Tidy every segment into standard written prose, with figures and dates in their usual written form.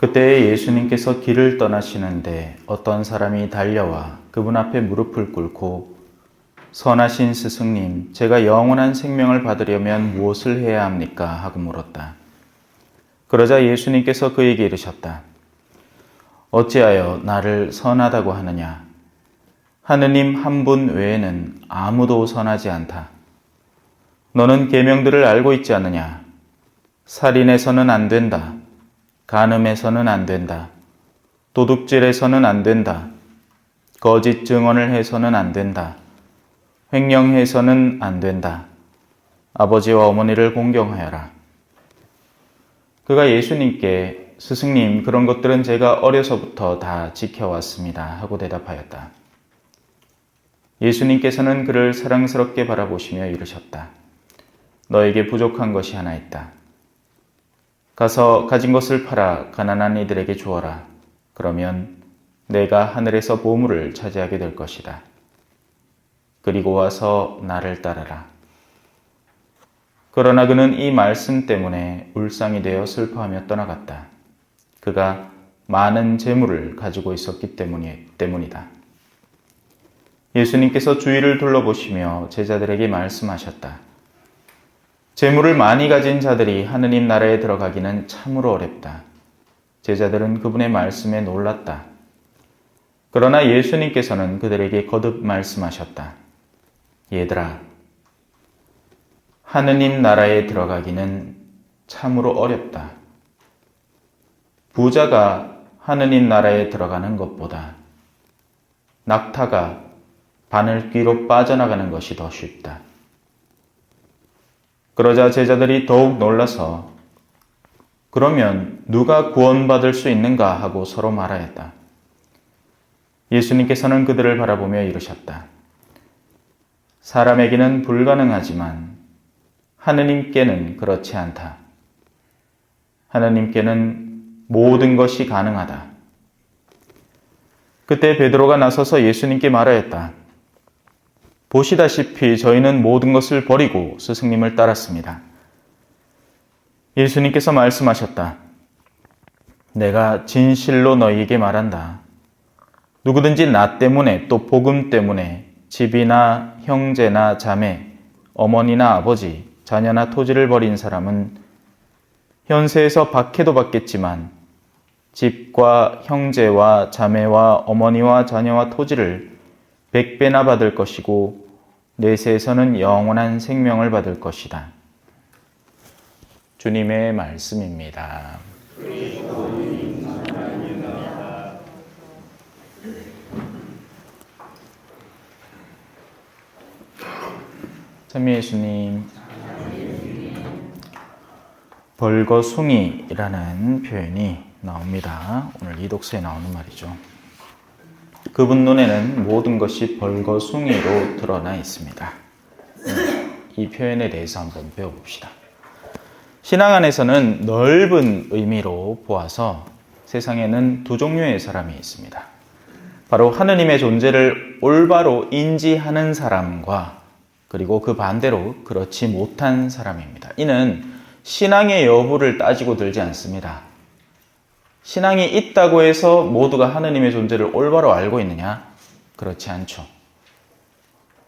그때 예수님께서 길을 떠나시는데 어떤 사람이 달려와 그분 앞에 무릎을 꿇고 선하신 스승님, 제가 영원한 생명을 받으려면 무엇을 해야 합니까? 하고 물었다. 그러자 예수님께서 그에게 이르셨다. 어찌하여 나를 선하다고 하느냐? 하느님 한 분 외에는 아무도 선하지 않다. 너는 계명들을 알고 있지 않느냐? 살인해서는 안 된다. 간음해서는 안 된다. 도둑질해서는 안 된다. 거짓 증언을 해서는 안 된다. 횡령해서는 안 된다. 아버지와 어머니를 공경하여라. 그가 예수님께 스승님, 그런 것들은 제가 어려서부터 다 지켜왔습니다 하고 대답하였다. 예수님께서는 그를 사랑스럽게 바라보시며 이르셨다. 너에게 부족한 것이 하나 있다. 가서 가진 것을 팔아 가난한 이들에게 주어라. 그러면 내가 하늘에서 보물을 차지하게 될 것이다. 그리고 와서 나를 따르라. 그러나 그는 이 말씀 때문에 울상이 되어 슬퍼하며 떠나갔다. 그가 많은 재물을 가지고 있었기 때문이다. 예수님께서 주위를 둘러보시며 제자들에게 말씀하셨다. 재물을 많이 가진 자들이 하느님 나라에 들어가기는 참으로 어렵다. 제자들은 그분의 말씀에 놀랐다. 그러나 예수님께서는 그들에게 거듭 말씀하셨다. 얘들아, 하느님 나라에 들어가기는 참으로 어렵다. 부자가 하느님 나라에 들어가는 것보다 낙타가 바늘귀로 빠져나가는 것이 더 쉽다. 그러자 제자들이 더욱 놀라서 그러면 누가 구원받을 수 있는가 하고 서로 말하였다. 예수님께서는 그들을 바라보며 이르셨다. 사람에게는 불가능하지만 하느님께는 그렇지 않다. 하느님께는 모든 것이 가능하다. 그때 베드로가 나서서 예수님께 말하였다. 보시다시피 저희는 모든 것을 버리고 스승님을 따랐습니다. 예수님께서 말씀하셨다. 내가 진실로 너희에게 말한다. 누구든지 나 때문에 또 복음 때문에 집이나 형제나 자매, 어머니나 아버지, 자녀나 토지를 버린 사람은 현세에서 박해도 받겠지만 집과 형제와 자매와 어머니와 자녀와 토지를 100배나 받을 것이고 내세에서는 영원한 생명을 받을 것이다. 주님의 말씀입니다. 참 예수님, 벌거숭이라는 표현이 나옵니다. 오늘 이 독서에 나오는 말이죠. 그분 눈에는 모든 것이 벌거숭이로 드러나 있습니다. 이 표현에 대해서 한번 배워봅시다. 신앙 안에서는 넓은 의미로 보아서 세상에는 두 종류의 사람이 있습니다. 바로 하느님의 존재를 올바로 인지하는 사람과 그리고 그 반대로 그렇지 못한 사람입니다. 이는 신앙의 여부를 따지고 들지 않습니다. 신앙이 있다고 해서 모두가 하느님의 존재를 올바로 알고 있느냐? 그렇지 않죠.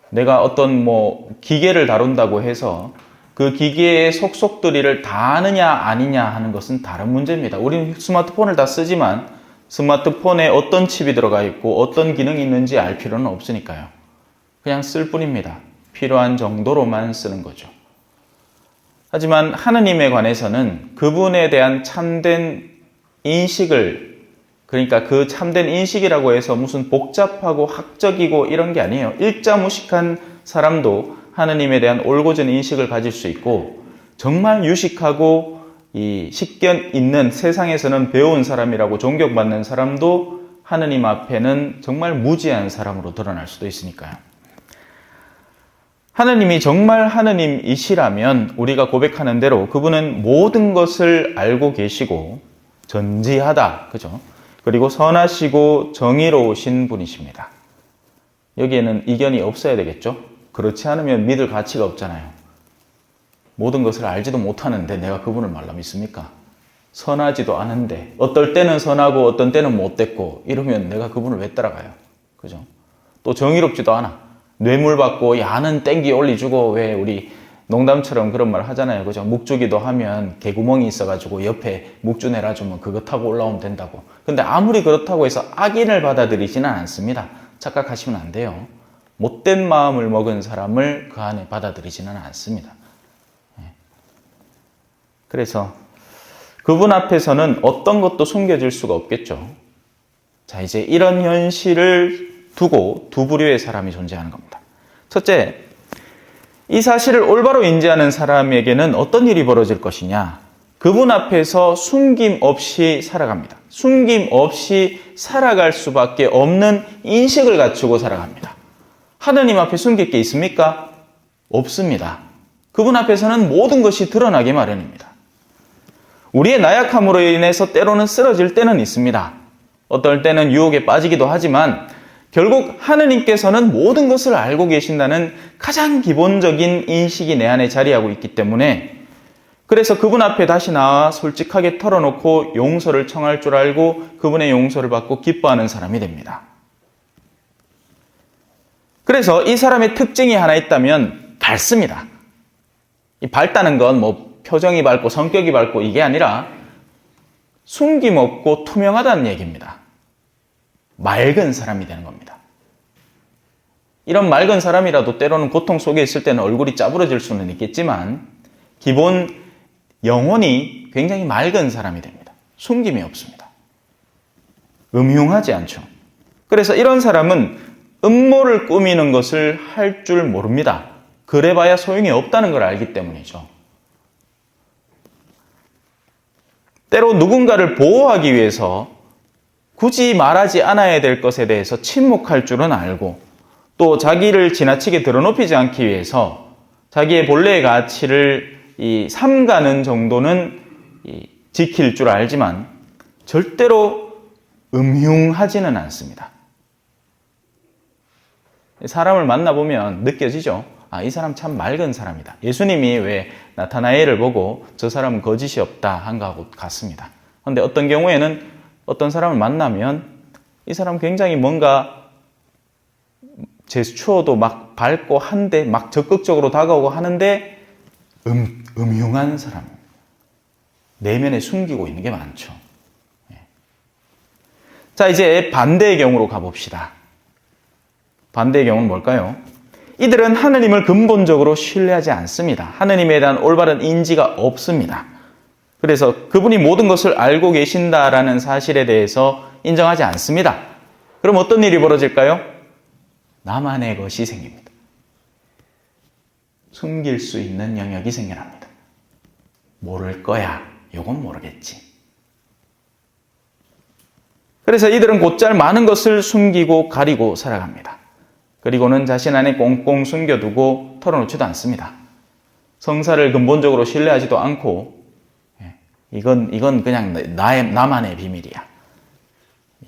내가 어떤 기계를 다룬다고 해서 그 기계의 속속들이를 다 아느냐 아니냐 하는 것은 다른 문제입니다. 우리는 스마트폰을 다 쓰지만 스마트폰에 어떤 칩이 들어가 있고 어떤 기능이 있는지 알 필요는 없으니까요. 그냥 쓸 뿐입니다. 필요한 정도로만 쓰는 거죠. 하지만 하느님에 관해서는 그분에 대한 참된 인식을, 그러니까 그 참된 인식이라고 해서 무슨 복잡하고 학적이고 이런 게 아니에요. 일자무식한 사람도 하느님에 대한 올곧은 인식을 가질 수 있고 정말 유식하고 이 식견 있는 세상에서는 배운 사람이라고 존경받는 사람도 하느님 앞에는 정말 무지한 사람으로 드러날 수도 있으니까요. 하느님이 정말 하느님이시라면 우리가 고백하는 대로 그분은 모든 것을 알고 계시고 전지하다, 그죠? 그리고 선하시고 정의로우신 분이십니다. 여기에는 이견이 없어야 되겠죠? 그렇지 않으면 믿을 가치가 없잖아요. 모든 것을 알지도 못하는데 내가 그분을 말라 믿습니까? 선하지도 않은데 어떨 때는 선하고 어떤 때는 못됐고 이러면 내가 그분을 왜 따라가요? 그죠? 또 정의롭지도 않아. 뇌물 받고 야는 땡기 올리주고 왜 우리 농담처럼 그런 말 하잖아요. 그죠? 묵주기도 하면 개구멍이 있어가지고 옆에 묵주 내려주면 그거 타고 올라오면 된다고. 근데 아무리 그렇다고 해서 악인을 받아들이지는 않습니다. 착각하시면 안 돼요. 못된 마음을 먹은 사람을 그 안에 받아들이지는 않습니다. 그래서 그분 앞에서는 어떤 것도 숨겨질 수가 없겠죠. 자, 이제 이런 현실을 두고 두 부류의 사람이 존재하는 겁니다. 첫째, 이 사실을 올바로 인지하는 사람에게는 어떤 일이 벌어질 것이냐? 그분 앞에서 숨김 없이 살아갑니다. 숨김 없이 살아갈 수밖에 없는 인식을 갖추고 살아갑니다. 하느님 앞에 숨길 게 있습니까? 없습니다. 그분 앞에서는 모든 것이 드러나기 마련입니다. 우리의 나약함으로 인해서 때로는 쓰러질 때는 있습니다. 어떨 때는 유혹에 빠지기도 하지만 결국 하느님께서는 모든 것을 알고 계신다는 가장 기본적인 인식이 내 안에 자리하고 있기 때문에 그래서 그분 앞에 다시 나와 솔직하게 털어놓고 용서를 청할 줄 알고 그분의 용서를 받고 기뻐하는 사람이 됩니다. 그래서 이 사람의 특징이 하나 있다면 밝습니다. 이 밝다는 건 뭐 표정이 밝고 성격이 밝고 이게 아니라 숨김없고 투명하다는 얘기입니다. 맑은 사람이 되는 겁니다. 이런 맑은 사람이라도 때로는 고통 속에 있을 때는 얼굴이 짜부러질 수는 있겠지만 기본 영혼이 굉장히 맑은 사람이 됩니다. 숨김이 없습니다. 음흉하지 않죠. 그래서 이런 사람은 음모를 꾸미는 것을 할 줄 모릅니다. 그래봐야 소용이 없다는 걸 알기 때문이죠. 때로 누군가를 보호하기 위해서 굳이 말하지 않아야 될 것에 대해서 침묵할 줄은 알고 또 자기를 지나치게 드러높이지 않기 위해서 자기의 본래의 가치를 삼가는 정도는 지킬 줄 알지만 절대로 음흉하지는 않습니다. 사람을 만나보면 느껴지죠. 아, 이 사람 참 맑은 사람이다. 예수님이 왜 나타나엘을 보고 저 사람은 거짓이 없다 한 거하고 같습니다. 그런데 어떤 경우에는 어떤 사람을 만나면 이 사람 굉장히 뭔가 제스처도 막 밝고 한데 막 적극적으로 다가오고 하는데 음흉한 사람. 내면에 숨기고 있는 게 많죠. 자, 이제 반대의 경우로 가봅시다. 반대의 경우는 뭘까요? 이들은 하느님을 근본적으로 신뢰하지 않습니다. 하느님에 대한 올바른 인지가 없습니다. 그래서 그분이 모든 것을 알고 계신다라는 사실에 대해서 인정하지 않습니다. 그럼 어떤 일이 벌어질까요? 나만의 것이 생깁니다. 숨길 수 있는 영역이 생겨납니다. 모를 거야. 요건 모르겠지. 그래서 이들은 곧잘 많은 것을 숨기고 가리고 살아갑니다. 그리고는 자신 안에 꽁꽁 숨겨두고 털어놓지도 않습니다. 성사를 근본적으로 신뢰하지도 않고 이건 그냥 나만의 비밀이야.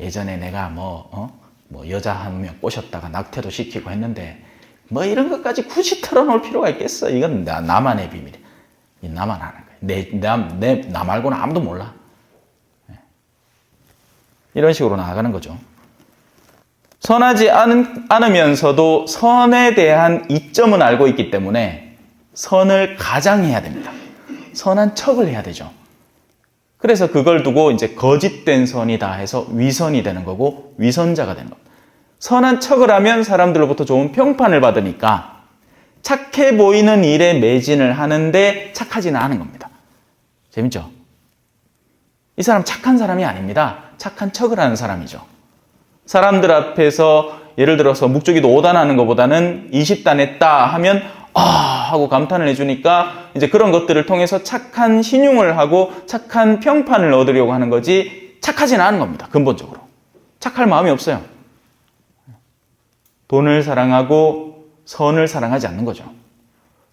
예전에 내가 여자 한 명 꼬셨다가 낙태도 시키고 했는데 뭐 이런 것까지 굳이 털어놓을 필요가 있겠어. 이건 나만의 비밀이야. 나만 아는 거야. 나 말고는 아무도 몰라. 이런 식으로 나아가는 거죠. 선하지 않으면서도 선에 대한 이점은 알고 있기 때문에 선을 가장해야 됩니다. 선한 척을 해야 되죠. 그래서 그걸 두고 이제 거짓된 선이다 해서 위선이 되는 거고 위선자가 되는 겁니다. 선한 척을 하면 사람들로부터 좋은 평판을 받으니까 착해 보이는 일에 매진을 하는데 착하지는 않은 겁니다. 재밌죠? 이 사람 착한 사람이 아닙니다. 착한 척을 하는 사람이죠. 사람들 앞에서 예를 들어서 묵주기도 5단 하는 것보다는 20단 했다 하면 하고 감탄을 해주니까 이제 그런 것들을 통해서 착한 신용을 하고 착한 평판을 얻으려고 하는 거지 착하지는 않은 겁니다. 근본적으로. 착할 마음이 없어요. 돈을 사랑하고 선을 사랑하지 않는 거죠.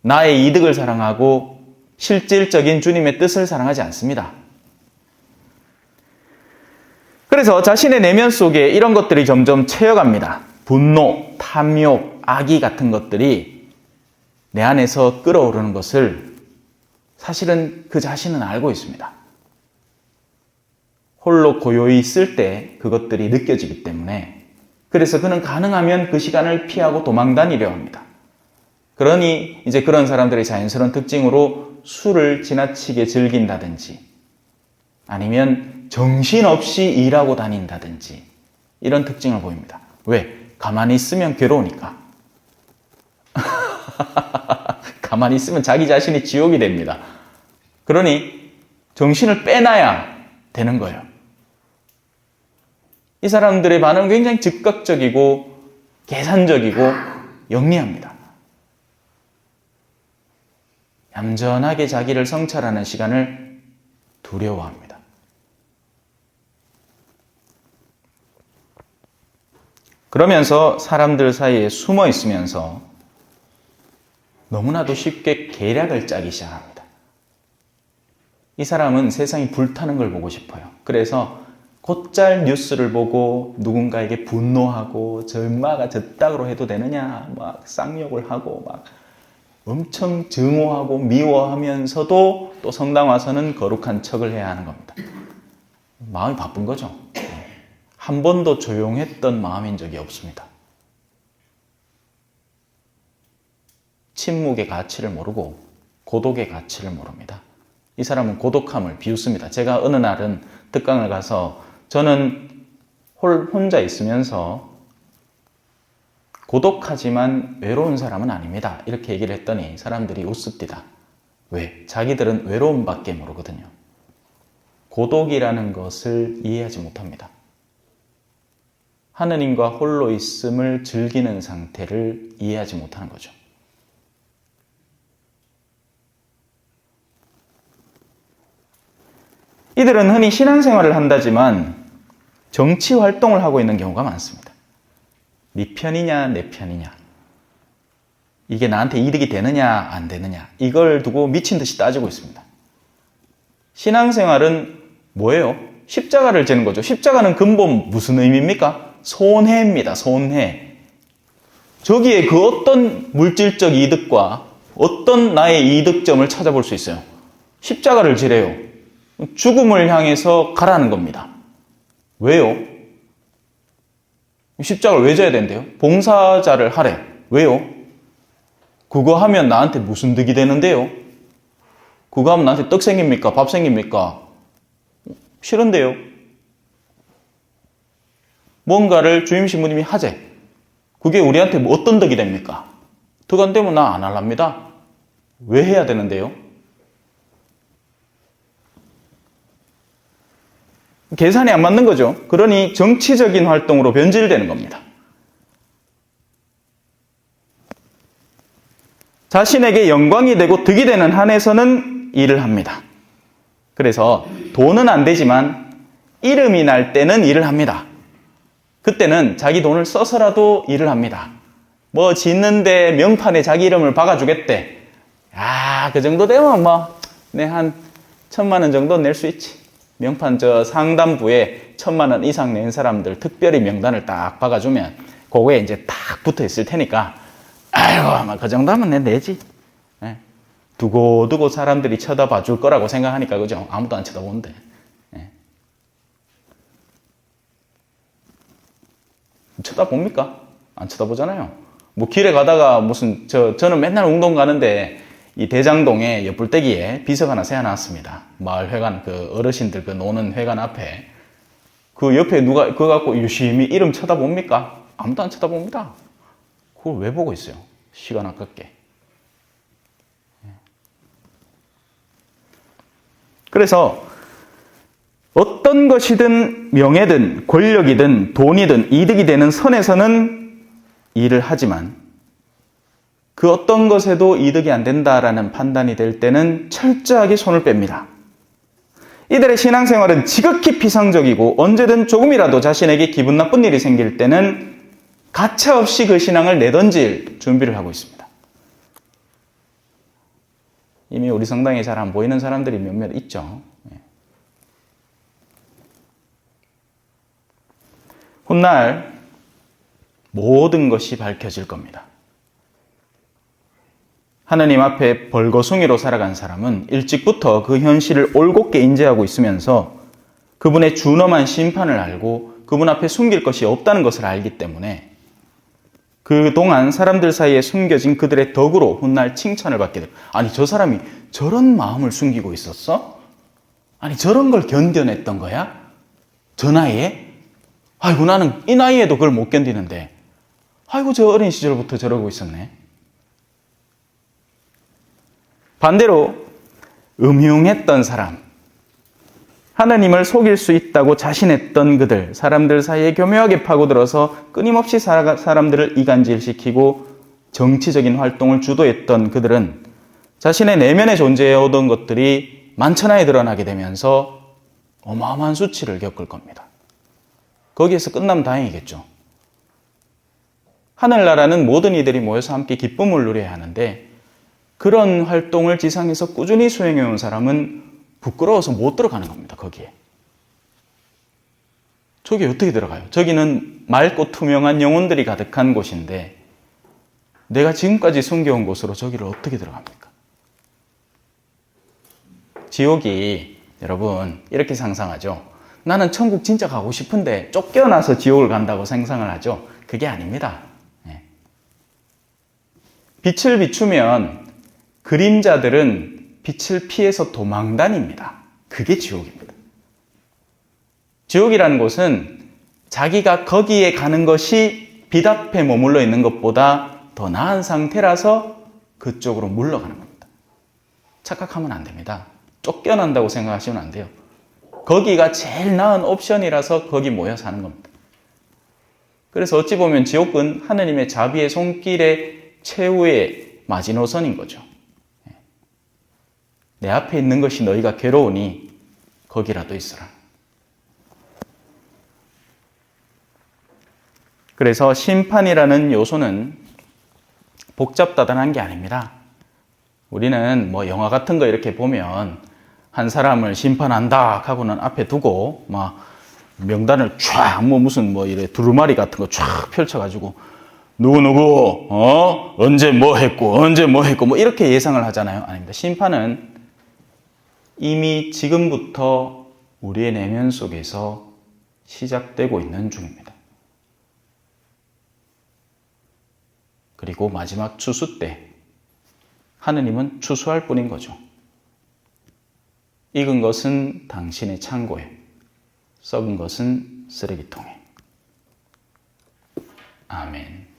나의 이득을 사랑하고 실질적인 주님의 뜻을 사랑하지 않습니다. 그래서 자신의 내면 속에 이런 것들이 점점 채여갑니다. 분노, 탐욕, 악의 같은 것들이 내 안에서 끓어오르는 것을 사실은 그 자신은 알고 있습니다. 홀로 고요히 있을 때 그것들이 느껴지기 때문에 그래서 그는 가능하면 그 시간을 피하고 도망 다니려 합니다. 그러니 이제 그런 사람들의 자연스러운 특징으로 술을 지나치게 즐긴다든지 아니면 정신없이 일하고 다닌다든지 이런 특징을 보입니다. 왜? 가만히 있으면 괴로우니까. 가만히 있으면 자기 자신이 지옥이 됩니다. 그러니 정신을 빼놔야 되는 거예요. 이 사람들의 반응은 굉장히 즉각적이고 계산적이고 영리합니다. 얌전하게 자기를 성찰하는 시간을 두려워합니다. 그러면서 사람들 사이에 숨어 있으면서 너무나도 쉽게 계략을 짜기 시작합니다. 이 사람은 세상이 불타는 걸 보고 싶어요. 그래서 곧잘 뉴스를 보고 누군가에게 분노하고 저 엄마가 저따구로 해도 되느냐 막 쌍욕을 하고 막 엄청 증오하고 미워하면서도 또 성당 와서는 거룩한 척을 해야 하는 겁니다. 마음이 바쁜 거죠. 한 번도 조용했던 마음인 적이 없습니다. 침묵의 가치를 모르고 고독의 가치를 모릅니다. 이 사람은 고독함을 비웃습니다. 제가 어느 날은 특강을 가서 저는 혼자 있으면서 고독하지만 외로운 사람은 아닙니다. 이렇게 얘기를 했더니 사람들이 웃습니다. 왜? 자기들은 외로움밖에 모르거든요. 고독이라는 것을 이해하지 못합니다. 하느님과 홀로 있음을 즐기는 상태를 이해하지 못하는 거죠. 이들은 흔히 신앙생활을 한다지만 정치 활동을 하고 있는 경우가 많습니다. 네 편이냐 내 편이냐 이게 나한테 이득이 되느냐 안 되느냐 이걸 두고 미친 듯이 따지고 있습니다. 신앙생활은 뭐예요? 십자가를 지는 거죠. 십자가는 근본 무슨 의미입니까? 손해입니다. 손해. 저기에 그 어떤 물질적 이득과 어떤 나의 이득점을 찾아볼 수 있어요? 십자가를 지래요. 죽음을 향해서 가라는 겁니다. 왜요? 십자가를 왜 져야 된대요? 봉사자를 하래. 왜요? 그거 하면 나한테 무슨 득이 되는데요? 그거 하면 나한테 떡 생깁니까? 밥 생깁니까? 싫은데요? 뭔가를 주임 신부님이 하재. 그게 우리한테 뭐 어떤 덕이 됩니까? 덕 안 되면 나 안 할랍니다. 왜 해야 되는데요? 계산이 안 맞는 거죠. 그러니 정치적인 활동으로 변질되는 겁니다. 자신에게 영광이 되고 득이 되는 한에서는 일을 합니다. 그래서 돈은 안 되지만 이름이 날 때는 일을 합니다. 그때는 자기 돈을 써서라도 일을 합니다. 뭐 짓는데 명판에 자기 이름을 박아주겠대. 그 정도 되면 내 한 1,000만 원 정도 낼 수 있지. 명판 저 상단부에 1,000만 원 이상 낸 사람들 특별히 명단을 딱 박아주면 그거에 이제 딱 붙어 있을 테니까 아이고 아마 그 정도 하면 내지. 두고두고 사람들이 쳐다봐 줄 거라고 생각하니까 그죠? 아무도 안 쳐다보는데. 쳐다봅니까? 안 쳐다보잖아요. 뭐 길에 가다가 무슨 저는 맨날 운동 가는데 이 대장동에 옆불대기에 비석 하나 세워놨습니다. 마을회관 그 어르신들 그 노는 회관 앞에 그 옆에 누가 그거 갖고 유심히 이름 쳐다봅니까? 아무도 안 쳐다봅니다. 그걸 왜 보고 있어요? 시간 아깝게. 그래서 어떤 것이든 명예든 권력이든 돈이든 이득이 되는 선에서는 일을 하지만 그 어떤 것에도 이득이 안 된다라는 판단이 될 때는 철저하게 손을 뺍니다. 이들의 신앙생활은 지극히 피상적이고 언제든 조금이라도 자신에게 기분 나쁜 일이 생길 때는 가차없이 그 신앙을 내던질 준비를 하고 있습니다. 이미 우리 성당에 잘 안 보이는 사람들이 몇몇 있죠. 훗날 모든 것이 밝혀질 겁니다. 하느님 앞에 벌거숭이로 살아간 사람은 일찍부터 그 현실을 올곧게 인지하고 있으면서 그분의 준엄한 심판을 알고 그분 앞에 숨길 것이 없다는 것을 알기 때문에 그동안 사람들 사이에 숨겨진 그들의 덕으로 훗날 칭찬을 받게 됩니다. 아니, 저 사람이 저런 마음을 숨기고 있었어? 아니, 저런 걸 견뎌냈던 거야? 저 나이에? 아이고, 나는 이 나이에도 그걸 못 견디는데. 아이고, 저 어린 시절부터 저러고 있었네. 반대로 음흉했던 사람, 하나님을 속일 수 있다고 자신했던 그들, 사람들 사이에 교묘하게 파고들어서 끊임없이 사람들을 이간질시키고 정치적인 활동을 주도했던 그들은 자신의 내면에 존재해오던 것들이 만천하에 드러나게 되면서 어마어마한 수치를 겪을 겁니다. 거기에서 끝나면 다행이겠죠. 하늘나라는 모든 이들이 모여서 함께 기쁨을 누려야 하는데 그런 활동을 지상에서 꾸준히 수행해온 사람은 부끄러워서 못 들어가는 겁니다. 거기에. 저기 어떻게 들어가요? 저기는 맑고 투명한 영혼들이 가득한 곳인데 내가 지금까지 숨겨온 곳으로 저기를 어떻게 들어갑니까? 지옥이 여러분 이렇게 상상하죠. 나는 천국 진짜 가고 싶은데 쫓겨나서 지옥을 간다고 상상을 하죠. 그게 아닙니다. 빛을 비추면 그림자들은 빛을 피해서 도망다닙니다. 그게 지옥입니다. 지옥이라는 곳은 자기가 거기에 가는 것이 빛 앞에 머물러 있는 것보다 더 나은 상태라서 그쪽으로 물러가는 겁니다. 착각하면 안 됩니다. 쫓겨난다고 생각하시면 안 돼요. 거기가 제일 나은 옵션이라서 거기 모여 사는 겁니다. 그래서 어찌 보면 지옥은 하느님의 자비의 손길의 최후의 마지노선인 거죠. 내 앞에 있는 것이 너희가 괴로우니 거기라도 있으라. 그래서 심판이라는 요소는 복잡다단한 게 아닙니다. 우리는 뭐 영화 같은 거 이렇게 보면 한 사람을 심판한다 하고는 앞에 두고 막 명단을 쫙 무슨 이래 두루마리 같은 거 쫙 펼쳐가지고 누구 언제 뭐 했고 이렇게 예상을 하잖아요. 아닙니다. 심판은 이미 지금부터 우리의 내면 속에서 시작되고 있는 중입니다. 그리고 마지막 추수 때 하느님은 추수할 뿐인 거죠. 익은 것은 당신의 창고에, 썩은 것은 쓰레기통에. 아멘.